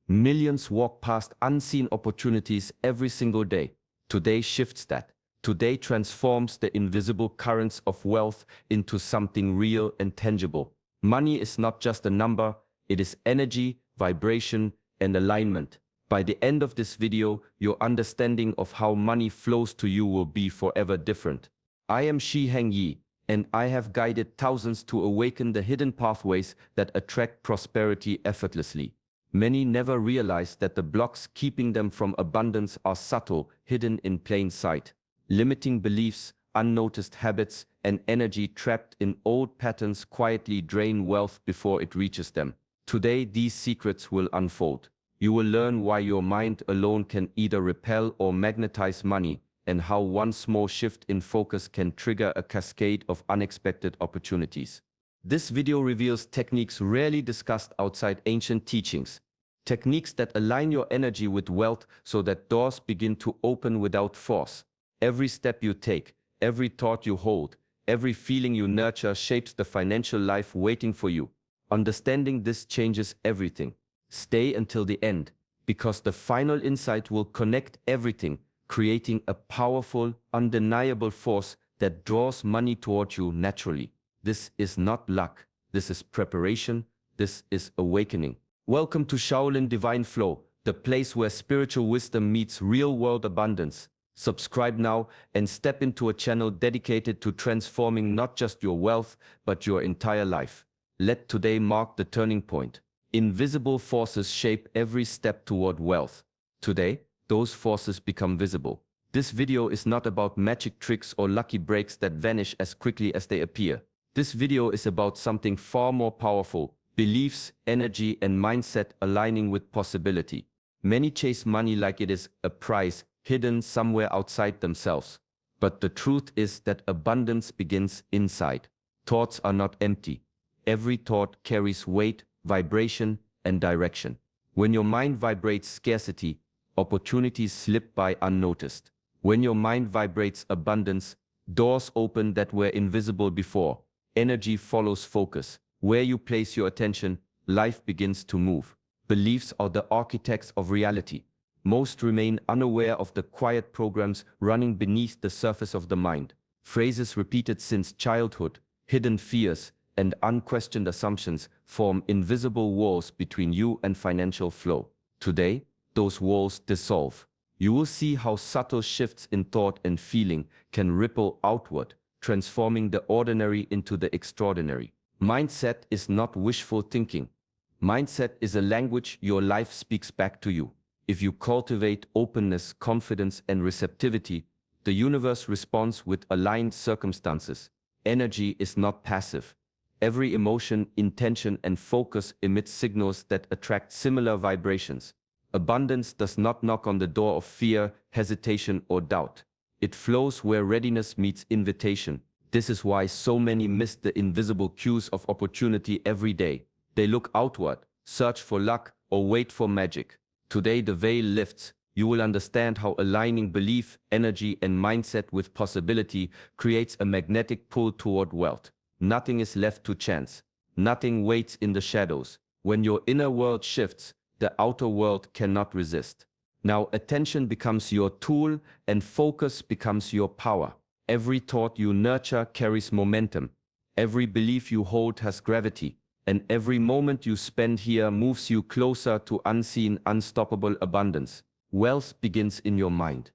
Millions walk past unseen opportunities every single day. Today shifts that. Today transforms the invisible currents of wealth into something real and tangible. Money is not just a number, it is energy, vibration, and alignment. By the end of this video, your understanding of how money flows to you will be forever different. I am Shi Heng Yi, and I have guided thousands to awaken the hidden pathways that attract prosperity effortlessly. Many never realize that the blocks keeping them from abundance are subtle, hidden in plain sight. Limiting beliefs, unnoticed habits, and energy trapped in old patterns quietly drain wealth before it reaches them. Today, these secrets will unfold. You will learn why your mind alone can either repel or magnetize money, and how one small shift in focus can trigger a cascade of unexpected opportunities. This video reveals techniques rarely discussed outside ancient teachings. Techniques that align your energy with wealth so that doors begin to open without force. Every step you take, every thought you hold, every feeling you nurture shapes the financial life waiting for you. Understanding this changes everything. Stay until the end, because the final insight will connect everything, creating a powerful, undeniable force that draws money toward you naturally. This is not luck. This is preparation. This is awakening. Welcome to Shaolin Divine Flow, the place where spiritual wisdom meets real-world abundance. Subscribe now and step into a channel dedicated to transforming not just your wealth, but your entire life. Let today mark the turning point. Invisible forces shape every step toward wealth. Today, those forces become visible. This video is not about magic tricks or lucky breaks that vanish as quickly as they appear. This video is about something far more powerful: beliefs, energy, and mindset aligning with possibility. Many chase money like it is a prize hidden somewhere outside themselves. But the truth is that abundance begins inside. Thoughts are not empty. Every thought carries weight, vibration, and direction. When your mind vibrates scarcity, opportunities slip by unnoticed. When your mind vibrates abundance, doors open that were invisible before. Energy follows focus. Where you place your attention, life begins to move. Beliefs are the architects of reality. Most remain unaware of the quiet programs running beneath the surface of the mind. Phrases repeated since childhood, hidden fears, and unquestioned assumptions form invisible walls between you and financial flow. Today, those walls dissolve. You will see how subtle shifts in thought and feeling can ripple outward, transforming the ordinary into the extraordinary. Mindset is not wishful thinking. Mindset is a language your life speaks back to you. If you cultivate openness, confidence, and receptivity, the universe responds with aligned circumstances. Energy is not passive. Every emotion, intention, and focus emits signals that attract similar vibrations. Abundance does not knock on the door of fear, hesitation, or doubt. It flows where readiness meets invitation. This is why so many miss the invisible cues of opportunity every day. They look outward, search for luck, or wait for magic. Today the veil lifts. You will understand how aligning belief, energy, and mindset with possibility creates a magnetic pull toward wealth. Nothing is left to chance. Nothing waits in the shadows. When your inner world shifts, the outer world cannot resist. Now attention becomes your tool and focus becomes your power. Every thought you nurture carries momentum. Every belief you hold has gravity. And every moment you spend here moves you closer to unseen, unstoppable abundance. Wealth begins in your mind.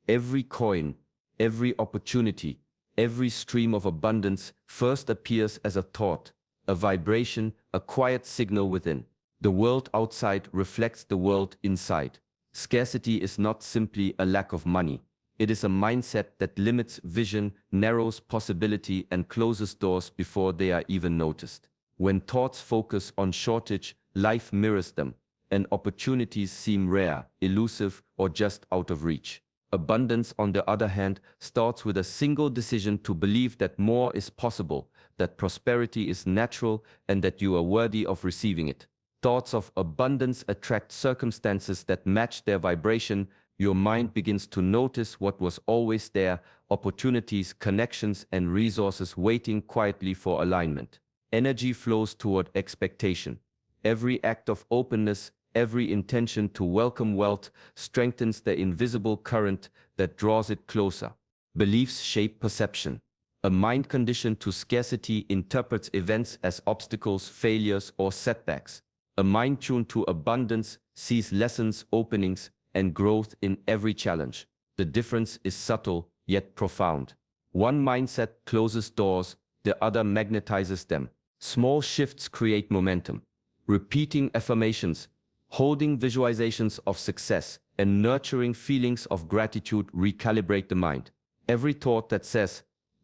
Every coin, every opportunity, every stream of abundance first appears as a thought, a vibration, a quiet signal within. The world outside reflects the world inside. Scarcity is not simply a lack of money. It is a mindset that limits vision, narrows possibility, and closes doors before they are even noticed. When thoughts focus on shortage, life mirrors them, and opportunities seem rare, elusive, or just out of reach. Abundance, on the other hand, starts with a single decision to believe that more is possible, that prosperity is natural, and that you are worthy of receiving it. Thoughts of abundance attract circumstances that match their vibration. Your mind begins to notice what was always there: opportunities, connections, and resources waiting quietly for alignment. Energy flows toward expectation. Every act of openness, every intention to welcome wealth strengthens the invisible current that draws it closer. Beliefs shape perception. A mind conditioned to scarcity interprets events as obstacles, failures, or setbacks. A mind tuned to abundance sees lessons, openings, and growth in every challenge. The difference is subtle yet profound. One mindset closes doors, the other magnetizes them. Small shifts create momentum. Repeating affirmations, holding visualizations of success, and nurturing feelings of gratitude recalibrate the mind. Every thought that says,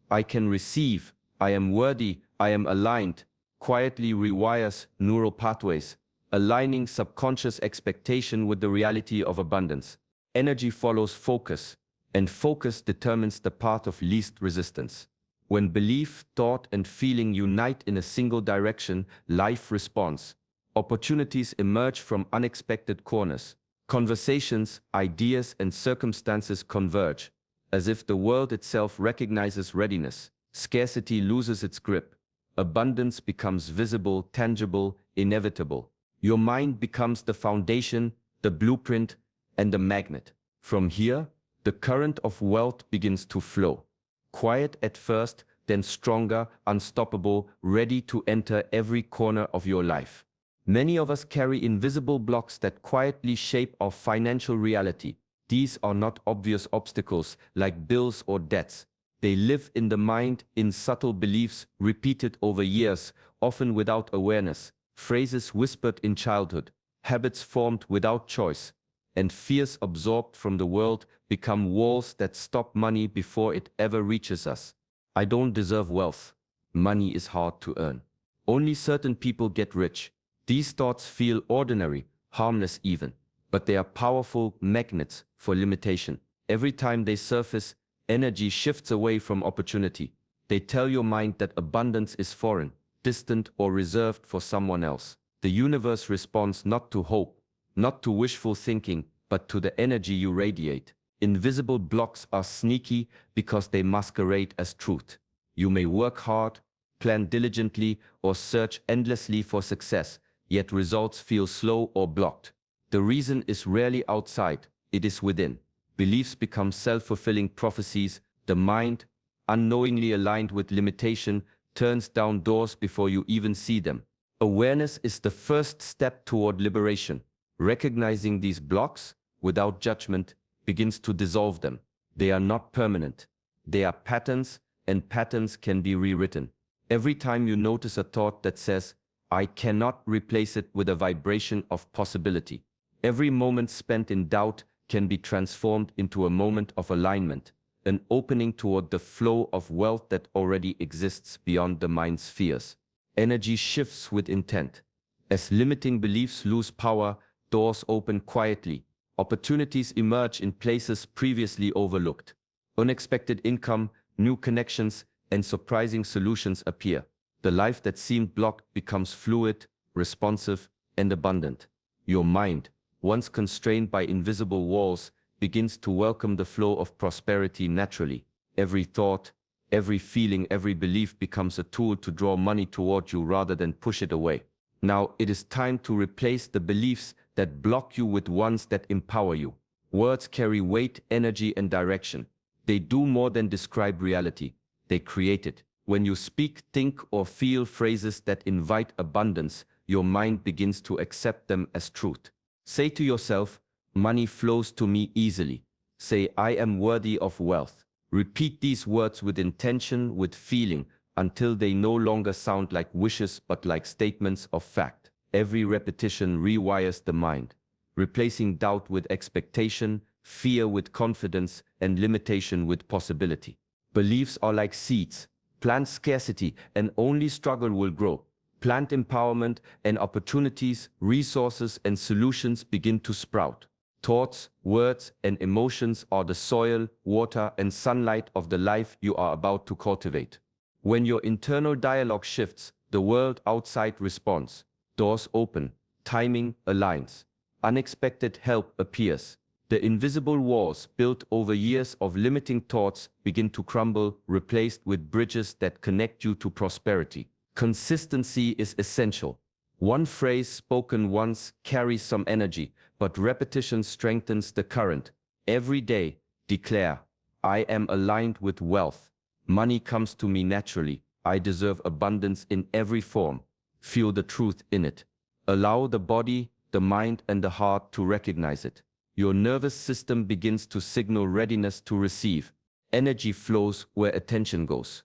I can receive, I am worthy, I am aligned, quietly rewires neural pathways, aligning subconscious expectation with the reality of abundance. Energy follows focus, and focus determines the path of least resistance. When belief, thought, and feeling unite in a single direction, life responds. Opportunities emerge from unexpected corners. Conversations, ideas, and circumstances converge. As if the world itself recognizes readiness, scarcity loses its grip. Abundance becomes visible, tangible, inevitable. Your mind becomes the foundation, the blueprint, and the magnet. From here, the current of wealth begins to flow. Quiet at first, then stronger, unstoppable, ready to enter every corner of your life. Many of us carry invisible blocks that quietly shape our financial reality. These are not obvious obstacles like bills or debts. They live in the mind, in subtle beliefs repeated over years, often without awareness, phrases whispered in childhood, habits formed without choice, and fears absorbed from the world become walls that stop money before it ever reaches us. I don't deserve wealth. Money is hard to earn. Only certain people get rich. These thoughts feel ordinary, harmless even, but they are powerful magnets for limitation. Every time they surface, energy shifts away from opportunity. They tell your mind that abundance is foreign, distant, or reserved for someone else. The universe responds not to hope, not to wishful thinking, but to the energy you radiate. Invisible blocks are sneaky because they masquerade as truth. You may work hard, plan diligently, or search endlessly for success, yet results feel slow or blocked. The reason is rarely outside, it is within. Beliefs become self-fulfilling prophecies. The mind, unknowingly aligned with limitation, turns down doors before you even see them. Awareness is the first step toward liberation. Recognizing these blocks, without judgment, begins to dissolve them. They are not permanent. They are patterns, and patterns can be rewritten. Every time you notice a thought that says, I cannot, replace it with a vibration of possibility. Every moment spent in doubt can be transformed into a moment of alignment, an opening toward the flow of wealth that already exists beyond the mind's fears. Energy shifts with intent. As limiting beliefs lose power, doors open quietly. Opportunities emerge in places previously overlooked. Unexpected income, new connections, and surprising solutions appear. The life that seemed blocked becomes fluid, responsive, and abundant. Your mind, once constrained by invisible walls, begins to welcome the flow of prosperity naturally. Every thought, every feeling, every belief becomes a tool to draw money toward you rather than push it away. Now it is time to replace the beliefs that block you with ones that empower you. Words carry weight, energy, and direction. They do more than describe reality. They create it. When you speak, think, or feel phrases that invite abundance, your mind begins to accept them as truth. Say to yourself, money flows to me easily. Say, I am worthy of wealth. Repeat these words with intention, with feeling, until they no longer sound like wishes but like statements of fact. Every repetition rewires the mind, replacing doubt with expectation, fear with confidence, and limitation with possibility. Beliefs are like seeds. Plant scarcity and only struggle will grow. Plant empowerment and opportunities, resources, and solutions begin to sprout. Thoughts, words, and emotions are the soil, water, and sunlight of the life you are about to cultivate. When your internal dialogue shifts, the world outside responds. Doors open, timing aligns, unexpected help appears. The invisible walls built over years of limiting thoughts begin to crumble, replaced with bridges that connect you to prosperity. Consistency is essential. One phrase spoken once carries some energy, but repetition strengthens the current. Every day, declare, I am aligned with wealth. Money comes to me naturally. I deserve abundance in every form. Feel the truth in it. Allow the body, the mind, and the heart to recognize it. Your nervous system begins to signal readiness to receive. Energy flows where attention goes.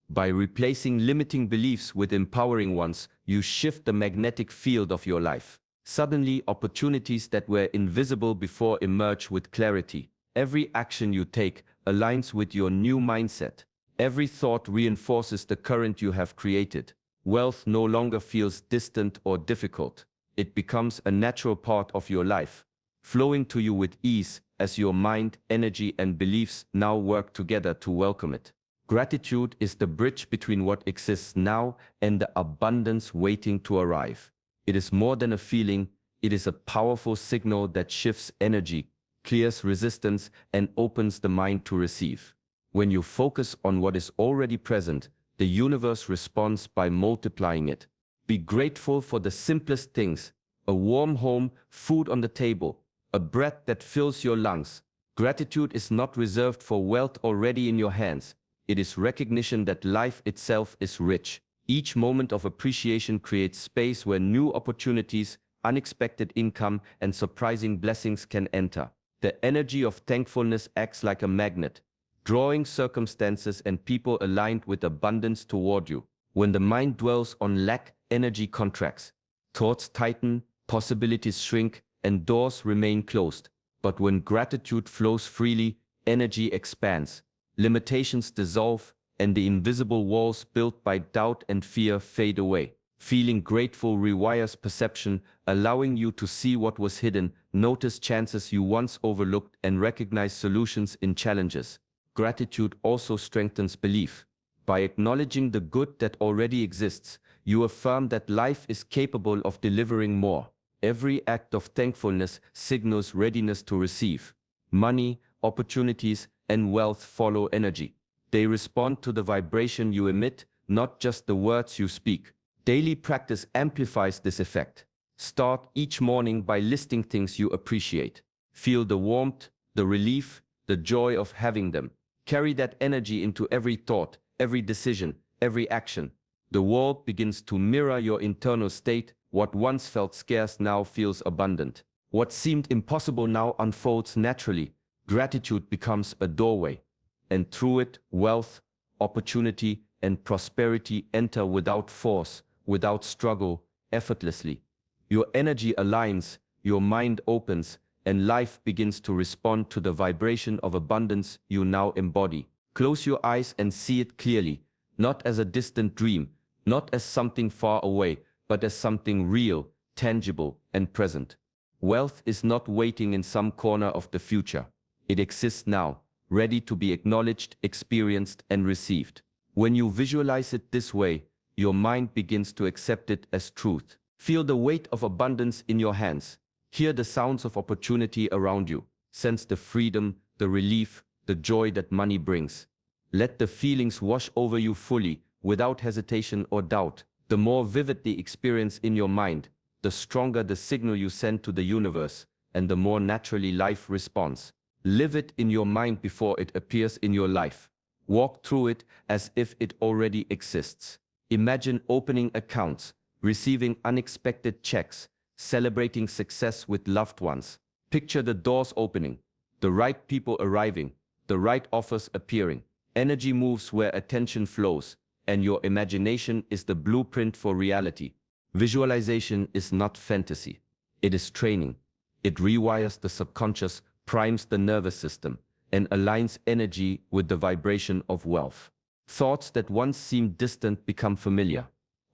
By replacing limiting beliefs with empowering ones, you shift the magnetic field of your life. Suddenly, opportunities that were invisible before emerge with clarity. Every action you take aligns with your new mindset. Every thought reinforces the current you have created. Wealth no longer feels distant or difficult. It becomes a natural part of your life, flowing to you with ease as your mind, energy, and beliefs now work together to welcome it. Gratitude is the bridge between what exists now and the abundance waiting to arrive. It is more than a feeling, it is a powerful signal that shifts energy, clears resistance, and opens the mind to receive. When you focus on what is already present, the universe responds by multiplying it. Be grateful for the simplest things: a warm home, food on the table, a breath that fills your lungs. Gratitude is not reserved for wealth already in your hands. It is recognition that life itself is rich. Each moment of appreciation creates space where new opportunities, unexpected income, and surprising blessings can enter. The energy of thankfulness acts like a magnet, drawing circumstances and people aligned with abundance toward you. When the mind dwells on lack, energy contracts. Thoughts tighten, possibilities shrink, and doors remain closed. But when gratitude flows freely, energy expands. Limitations dissolve, and the invisible walls built by doubt and fear fade away. Feeling grateful rewires perception, allowing you to see what was hidden, notice chances you once overlooked, and recognize solutions in challenges. Gratitude also strengthens belief. By acknowledging the good that already exists, you affirm that life is capable of delivering more. Every act of thankfulness signals readiness to receive. Money, opportunities, and wealth follow energy. They respond to the vibration you emit, not just the words you speak. Daily practice amplifies this effect. Start each morning by listing things you appreciate. Feel the warmth, the relief, the joy of having them. Carry that energy into every thought, every decision, every action. The world begins to mirror your internal state. What once felt scarce now feels abundant. What seemed impossible now unfolds naturally. Gratitude becomes a doorway, and through it, wealth, opportunity, and prosperity enter without force, without struggle, effortlessly. Your energy aligns, your mind opens, and life begins to respond to the vibration of abundance you now embody. Close your eyes and see it clearly, not as a distant dream, not as something far away, but as something real, tangible, and present. Wealth is not waiting in some corner of the future. It exists now, ready to be acknowledged, experienced, and received. When you visualize it this way, your mind begins to accept it as truth. Feel the weight of abundance in your hands. Hear the sounds of opportunity around you. Sense the freedom, the relief, the joy that money brings. Let the feelings wash over you fully, without hesitation or doubt. The more vivid the experience in your mind, the stronger the signal you send to the universe, and the more naturally life responds. Live it in your mind before it appears in your life. Walk through it as if it already exists. Imagine opening accounts, receiving unexpected checks, celebrating success with loved ones. Picture the doors opening, the right people arriving, the right offers appearing. Energy moves where attention flows, and your imagination is the blueprint for reality. Visualization is not fantasy. It is training. It rewires the subconscious, primes the nervous system, and aligns energy with the vibration of wealth. Thoughts that once seemed distant become familiar.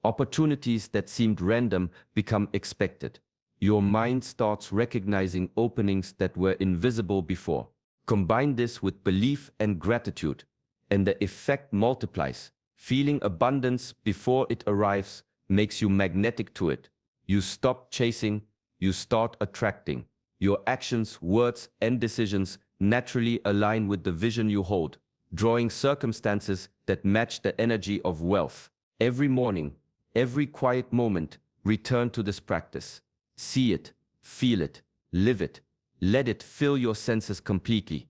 Opportunities that seemed random become expected. Your mind starts recognizing openings that were invisible before. Combine this with belief and gratitude, and the effect multiplies. Feeling abundance before it arrives makes you magnetic to it. You stop chasing, you start attracting. Your actions, words, and decisions naturally align with the vision you hold, drawing circumstances that match the energy of wealth. Every morning, every quiet moment, Return to this practice. See it, feel it, live it. Let it fill your senses completely.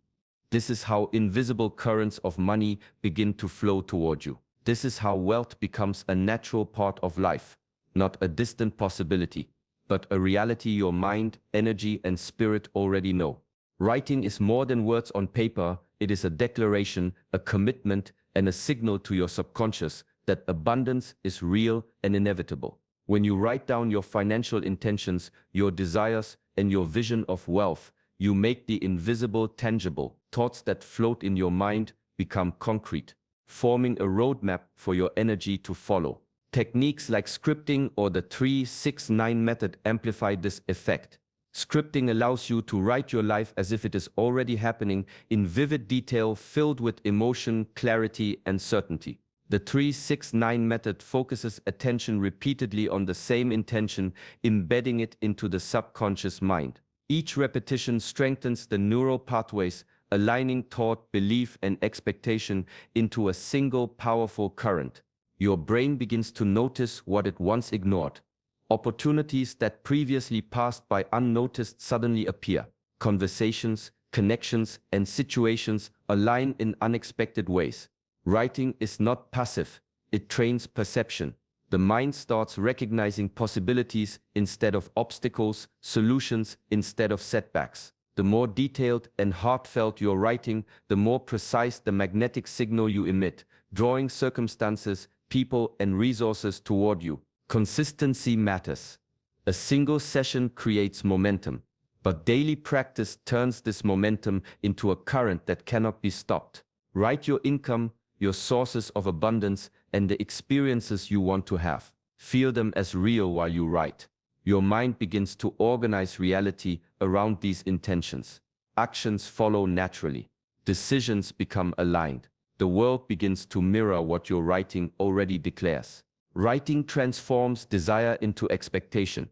This is how invisible currents of money begin to flow toward you. This is how wealth becomes a natural part of life, not a distant possibility, but a reality your mind, energy, and spirit already know. Writing is more than words on paper. It is a declaration, a commitment, and a signal to your subconscious that abundance is real and inevitable. When you write down your financial intentions, your desires, and your vision of wealth, you make the invisible tangible. Thoughts that float in your mind become concrete, forming a roadmap for your energy to follow. Techniques like scripting or the 3-6-9 method amplify this effect. Scripting allows you to write your life as if it is already happening in vivid detail filled with emotion, clarity, and certainty. The 3-6-9 method focuses attention repeatedly on the same intention, embedding it into the subconscious mind. Each repetition strengthens the neural pathways, aligning thought, belief, and expectation into a single powerful current. Your brain begins to notice what it once ignored. Opportunities that previously passed by unnoticed suddenly appear. Conversations, connections, and situations align in unexpected ways. Writing is not passive, it trains perception. The mind starts recognizing possibilities instead of obstacles, solutions instead of setbacks. The more detailed and heartfelt your writing, the more precise the magnetic signal you emit, drawing circumstances, people, and resources toward you. Consistency matters. A single session creates momentum, but daily practice turns this momentum into a current that cannot be stopped. Write your income, your sources of abundance, and the experiences you want to have. Feel them as real while you write. Your mind begins to organize reality around these intentions. Actions follow naturally. Decisions become aligned. The world begins to mirror what your writing already declares. Writing transforms desire into expectation.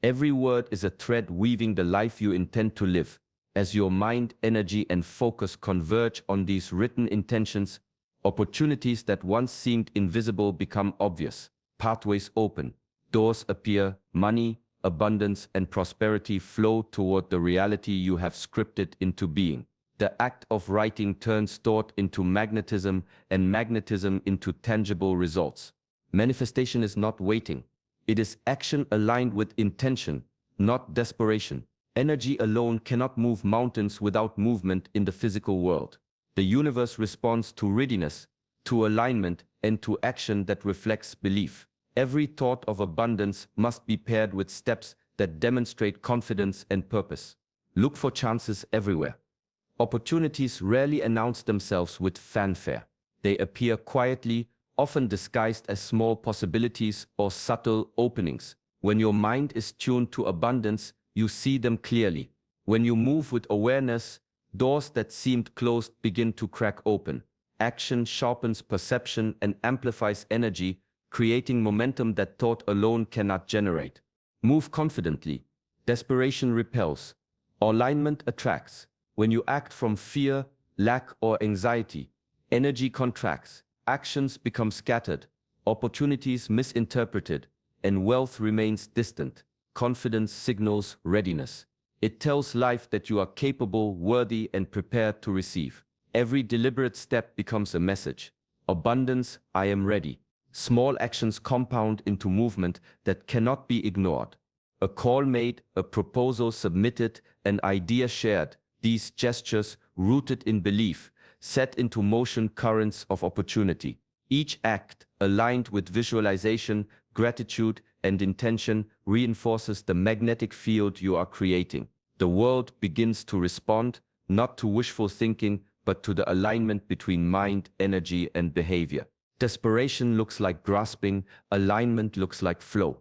Every word is a thread weaving the life you intend to live. As your mind, energy, and focus converge on these written intentions, opportunities that once seemed invisible become obvious. Pathways open. Doors appear. Money, abundance, and prosperity flow toward the reality you have scripted into being. The act of writing turns thought into magnetism and magnetism into tangible results. Manifestation is not waiting. It is action aligned with intention, not desperation. Energy alone cannot move mountains without movement in the physical world. The universe responds to readiness, to alignment, and to action that reflects belief. Every thought of abundance must be paired with steps that demonstrate confidence and purpose. Look for chances everywhere. Opportunities rarely announce themselves with fanfare. They appear quietly, often disguised as small possibilities or subtle openings. When your mind is tuned to abundance, you see them clearly. When you move with awareness, doors that seemed closed begin to crack open. Action sharpens perception and amplifies energy, creating momentum that thought alone cannot generate. Move confidently. Desperation repels. Alignment attracts. When you act from fear, lack, or anxiety, energy contracts. Actions become scattered. Opportunities misinterpreted. And wealth remains distant. Confidence signals readiness. It tells life that you are capable, worthy, and prepared to receive. Every deliberate step becomes a message. Abundance, I am ready. Small actions compound into movement that cannot be ignored. A call made, a proposal submitted, an idea shared. These gestures, rooted in belief, set into motion currents of opportunity. Each act, aligned with visualization, gratitude, and intention, reinforces the magnetic field you are creating. The world begins to respond, not to wishful thinking, but to the alignment between mind, energy, and behavior. Desperation looks like grasping, alignment looks like flow.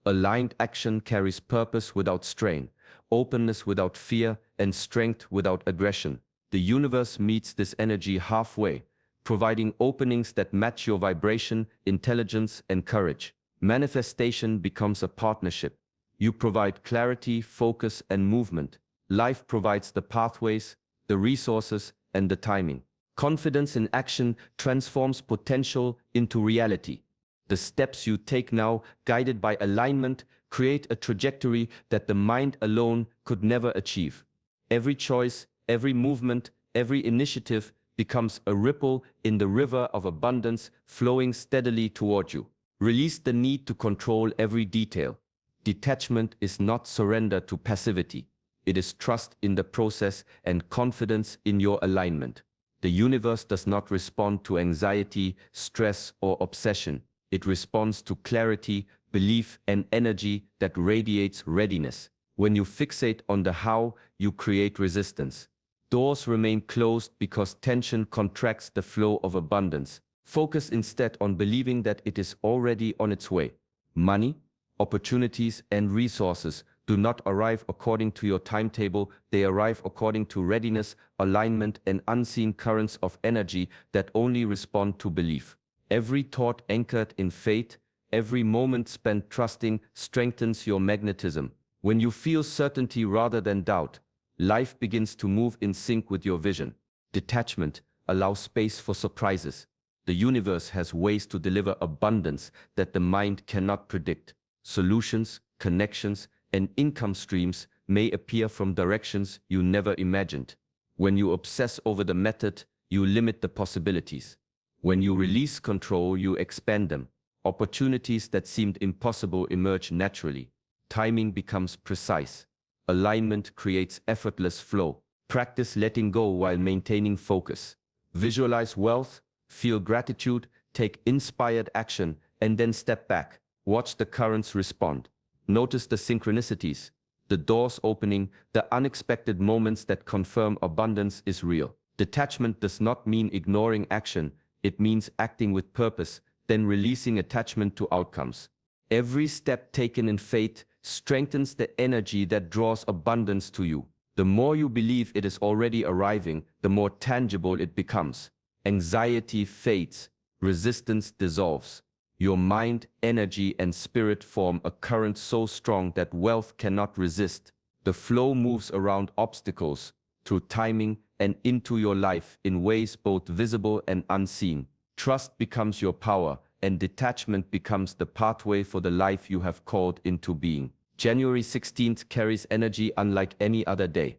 Aligned action carries purpose without strain, openness without fear, and strength without aggression. The universe meets this energy halfway, providing openings that match your vibration, intelligence, and courage. Manifestation becomes a partnership. You provide clarity, focus, and movement. Life provides the pathways, the resources, and the timing. Confidence in action transforms potential into reality. The steps you take now, guided by alignment, create a trajectory that the mind alone could never achieve. Every choice, every movement, every initiative becomes a ripple in the river of abundance flowing steadily toward you. Release the need to control every detail. Detachment is not surrender to passivity. It is trust in the process and confidence in your alignment. The universe does not respond to anxiety, stress, or obsession. It responds to clarity, belief, and energy that radiates readiness. When you fixate on the how, you create resistance. Doors remain closed because tension contracts the flow of abundance. Focus instead on believing that it is already on its way. Money, opportunities, and resources do not arrive according to your timetable, they arrive according to readiness, alignment, and unseen currents of energy that only respond to belief. Every thought anchored in faith, every moment spent trusting strengthens your magnetism. When you feel certainty rather than doubt, life begins to move in sync with your vision. Detachment allows space for surprises. The universe has ways to deliver abundance that the mind cannot predict. Solutions, connections, and income streams may appear from directions you never imagined. When you obsess over the method, you limit the possibilities. When you release control, you expand them. Opportunities that seemed impossible emerge naturally. Timing becomes precise. Alignment creates effortless flow. Practice letting go while maintaining focus. Visualize wealth, feel gratitude, take inspired action, and then step back. Watch the currents respond. Notice the synchronicities, the doors opening, the unexpected moments that confirm abundance is real. Detachment does not mean ignoring action, it means acting with purpose, then releasing attachment to outcomes. Every step taken in faith strengthens the energy that draws abundance to you. The more you believe it is already arriving, the more tangible it becomes. Anxiety fades, resistance dissolves. Your mind, energy, and spirit form a current so strong that wealth cannot resist. The flow moves around obstacles, through timing, and into your life in ways both visible and unseen. Trust becomes your power, and detachment becomes the pathway for the life you have called into being. January 16th carries energy unlike any other day.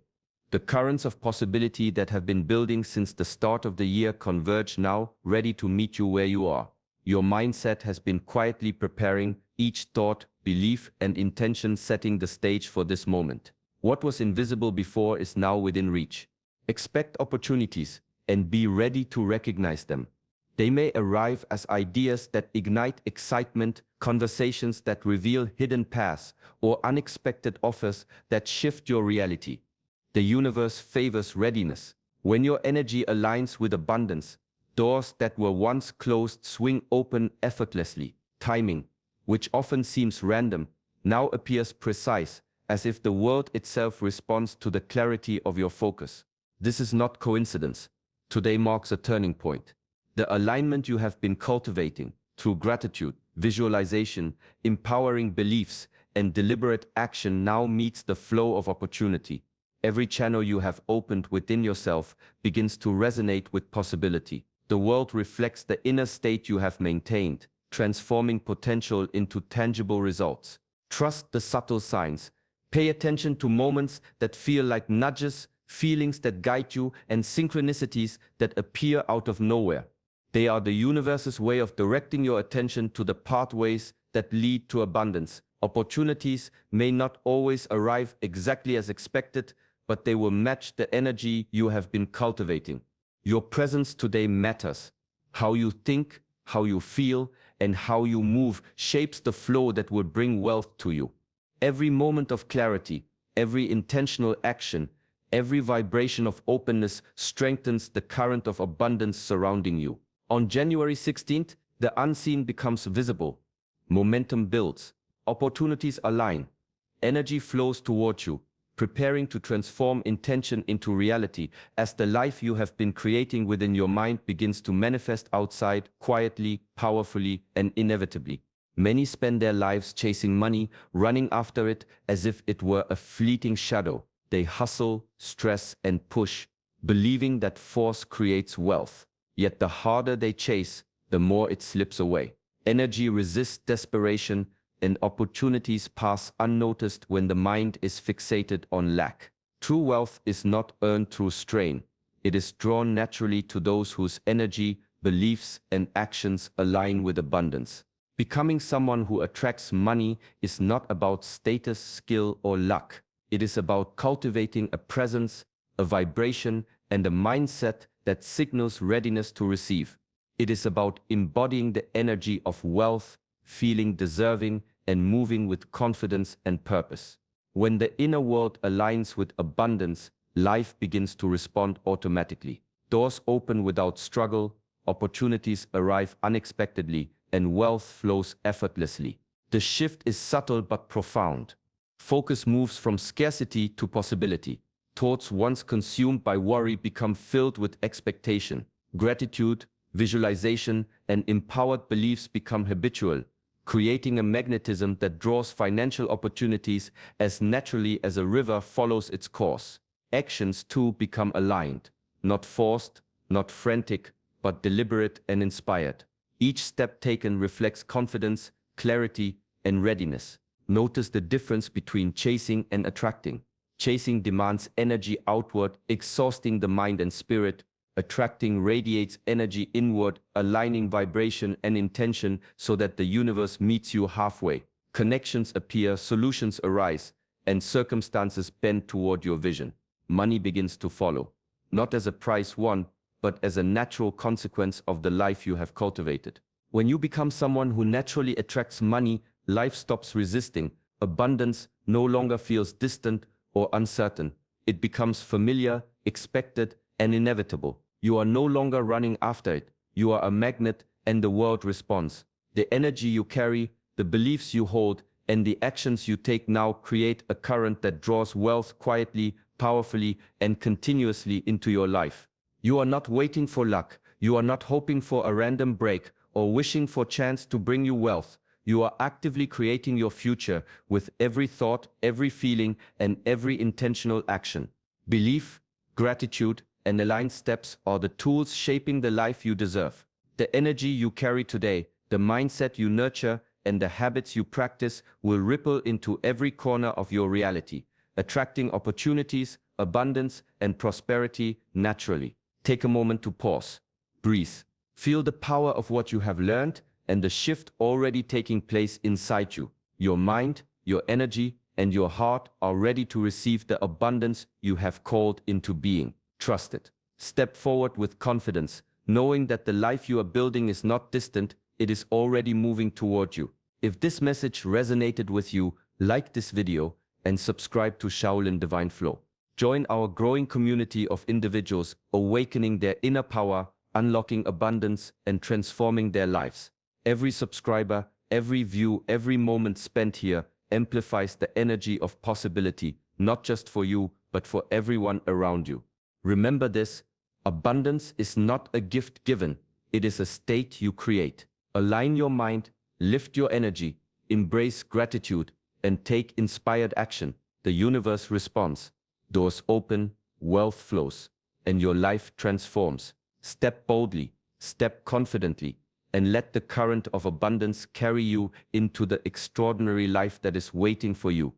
The currents of possibility that have been building since the start of the year converge now, ready to meet you where you are. Your mindset has been quietly preparing, each thought, belief, and intention setting the stage for this moment. What was invisible before is now within reach. Expect opportunities and be ready to recognize them. They may arrive as ideas that ignite excitement, conversations that reveal hidden paths, or unexpected offers that shift your reality. The universe favors readiness. When your energy aligns with abundance, doors that were once closed swing open effortlessly. Timing, which often seems random, now appears precise, as if the world itself responds to the clarity of your focus. This is not coincidence. Today marks a turning point. The alignment you have been cultivating through gratitude, visualization, empowering beliefs, and deliberate action now meets the flow of opportunity. Every channel you have opened within yourself begins to resonate with possibility. The world reflects the inner state you have maintained, transforming potential into tangible results. Trust the subtle signs. Pay attention to moments that feel like nudges, feelings that guide you, and synchronicities that appear out of nowhere. They are the universe's way of directing your attention to the pathways that lead to abundance. Opportunities may not always arrive exactly as expected, but they will match the energy you have been cultivating. Your presence today matters. How you think, how you feel, and how you move shapes the flow that will bring wealth to you. Every moment of clarity, every intentional action, every vibration of openness strengthens the current of abundance surrounding you. On January 16th, the unseen becomes visible. Momentum builds. Opportunities align. Energy flows towards you, preparing to transform intention into reality as the life you have been creating within your mind begins to manifest outside quietly, powerfully, and inevitably. Many spend their lives chasing money, running after it as if it were a fleeting shadow. They hustle, stress, and push, believing that force creates wealth. Yet the harder they chase, the more it slips away. Energy resists desperation, and opportunities pass unnoticed when the mind is fixated on lack. True wealth is not earned through strain. It is drawn naturally to those whose energy, beliefs, and actions align with abundance. Becoming someone who attracts money is not about status, skill, or luck. It is about cultivating a presence, a vibration, and a mindset that signals readiness to receive. It is about embodying the energy of wealth, feeling deserving, and moving with confidence and purpose. When the inner world aligns with abundance, life begins to respond automatically. Doors open without struggle, opportunities arrive unexpectedly, and wealth flows effortlessly. The shift is subtle but profound. Focus moves from scarcity to possibility. Thoughts once consumed by worry become filled with expectation. Gratitude, visualization, and empowered beliefs become habitual, creating a magnetism that draws financial opportunities as naturally as a river follows its course. Actions too become aligned, not forced, not frantic, but deliberate and inspired. Each step taken reflects confidence, clarity, and readiness. Notice the difference between chasing and attracting. Chasing demands energy outward, exhausting the mind and spirit. Attracting radiates energy inward, aligning vibration and intention so that the universe meets you halfway. Connections appear, solutions arise, and circumstances bend toward your vision. Money begins to follow, not as a prize won, but as a natural consequence of the life you have cultivated. When you become someone who naturally attracts money, life stops resisting. Abundance no longer feels distant or uncertain. It becomes familiar, expected, and inevitable. You are no longer running after it. You are a magnet, and the world responds. The energy you carry, the beliefs you hold, and the actions you take now create a current that draws wealth quietly, powerfully, and continuously into your life. You are not waiting for luck. You are not hoping for a random break or wishing for chance to bring you wealth. You are actively creating your future with every thought, every feeling, and every intentional action. Belief, gratitude, and aligned steps are the tools shaping the life you deserve. The energy you carry today, the mindset you nurture, and the habits you practice will ripple into every corner of your reality, attracting opportunities, abundance, and prosperity naturally. Take a moment to pause, breathe, feel the power of what you have learned and the shift already taking place inside you. Your mind, your energy, and your heart are ready to receive the abundance you have called into being. Trust it. Step forward with confidence, knowing that the life you are building is not distant, it is already moving toward you. If this message resonated with you, like this video and subscribe to Shaolin Divine Flow. Join our growing community of individuals awakening their inner power, unlocking abundance, and transforming their lives. Every subscriber, every view, every moment spent here amplifies the energy of possibility, not just for you, but for everyone around you. Remember this, abundance is not a gift given, it is a state you create. Align your mind, lift your energy, embrace gratitude, and take inspired action. The universe responds. Doors open, wealth flows, and your life transforms. Step boldly, step confidently, and let the current of abundance carry you into the extraordinary life that is waiting for you.